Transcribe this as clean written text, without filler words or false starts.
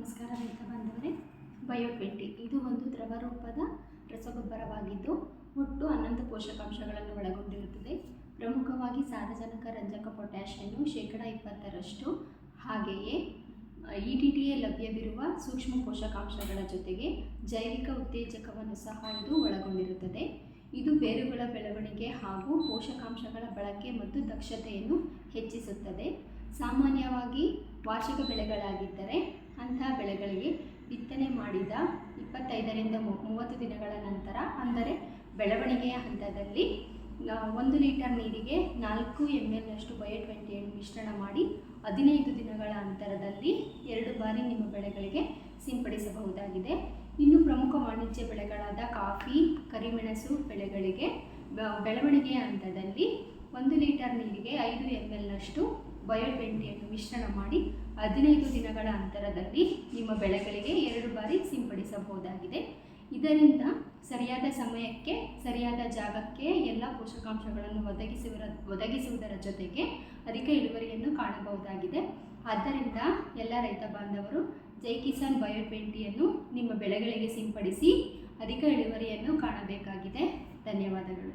ನಮಸ್ಕಾರ ರೈತ ಬಾಂಧವರೇ. ಬಯೋ20 ಇದು ಒಂದು ದ್ರವ ರೂಪದ ರಸಗೊಬ್ಬರವಾಗಿದ್ದು ಒಟ್ಟು 11 ಪೋಷಕಾಂಶಗಳನ್ನು ಒಳಗೊಂಡಿರುತ್ತದೆ. ಪ್ರಮುಖವಾಗಿ ಸಾರಜನಕ, ರಂಜಕ, ಪೊಟ್ಯಾಷಿಯಂ ಶೇಕಡ 20ರಷ್ಟು, ಹಾಗೆಯೇ EDTA ಲಭ್ಯವಿರುವ ಸೂಕ್ಷ್ಮ ಪೋಷಕಾಂಶಗಳ ಜೊತೆಗೆ ಜೈವಿಕ ಉತ್ತೇಜಕವನ್ನು ಸಹ ಇದು ಒಳಗೊಂಡಿರುತ್ತದೆ. ಇದು ಬೇರುಗಳ ಬೆಳವಣಿಗೆ ಹಾಗೂ ಪೋಷಕಾಂಶಗಳ ಬಳಕೆ ಮತ್ತು ದಕ್ಷತೆಯನ್ನು ಹೆಚ್ಚಿಸುತ್ತದೆ. ಸಾಮಾನ್ಯವಾಗಿ ವಾರ್ಷಿಕ ಬೆಳೆಗಳಾಗಿದ್ದರೆ ಅಂತಹ ಬೆಳೆಗಳಿಗೆ ಬಿತ್ತನೆ ಮಾಡಿದ 25ರಿಂದ 30 ದಿನಗಳ ನಂತರ, ಅಂದರೆ ಬೆಳವಣಿಗೆಯ ಹಂತದಲ್ಲಿ 1 ಲೀಟರ್ ನೀರಿಗೆ 4 ml ಬಯೋ20 ಮಿಶ್ರಣ ಮಾಡಿ 15 ದಿನಗಳ ಅಂತರದಲ್ಲಿ 2 ಬಾರಿ ನಿಮ್ಮ ಬೆಳೆಗಳಿಗೆ ಸಿಂಪಡಿಸಬಹುದಾಗಿದೆ. ಇನ್ನು ಪ್ರಮುಖ ವಾಣಿಜ್ಯ ಬೆಳೆಗಳಾದ ಕಾಫಿ, ಕರಿಮೆಣಸು ಬೆಳೆಗಳಿಗೆ ಬೆಳವಣಿಗೆಯ ಹಂತದಲ್ಲಿ 1 ಲೀಟರ್ ನೀರಿಗೆ 5 ml ಬಯೋ20 ಮಿಶ್ರಣ ಮಾಡಿ 15 ದಿನಗಳ ಅಂತರದಲ್ಲಿ ನಿಮ್ಮ ಬೆಳೆಗಳಿಗೆ 2 ಬಾರಿ ಸಿಂಪಡಿಸಬಹುದಾಗಿದೆ. ಇದರಿಂದ ಸರಿಯಾದ ಸಮಯಕ್ಕೆ ಸರಿಯಾದ ಜಾಗಕ್ಕೆ ಎಲ್ಲ ಪೋಷಕಾಂಶಗಳನ್ನು ಒದಗಿಸುವುದರ ಜೊತೆಗೆ ಅಧಿಕ ಇಳುವರಿಯನ್ನು ಕಾಣಬಹುದಾಗಿದೆ. ಆದ್ದರಿಂದ ಎಲ್ಲ ರೈತ ಬಾಂಧವರು ಜೈ ಕಿಸಾನ್ ಬಯೋ20 ನಿಮ್ಮ ಬೆಳೆಗಳಿಗೆ ಸಿಂಪಡಿಸಿ ಅಧಿಕ ಇಳುವರಿಯನ್ನು ಕಾಣಬೇಕಾಗಿದೆ. ಧನ್ಯವಾದಗಳು.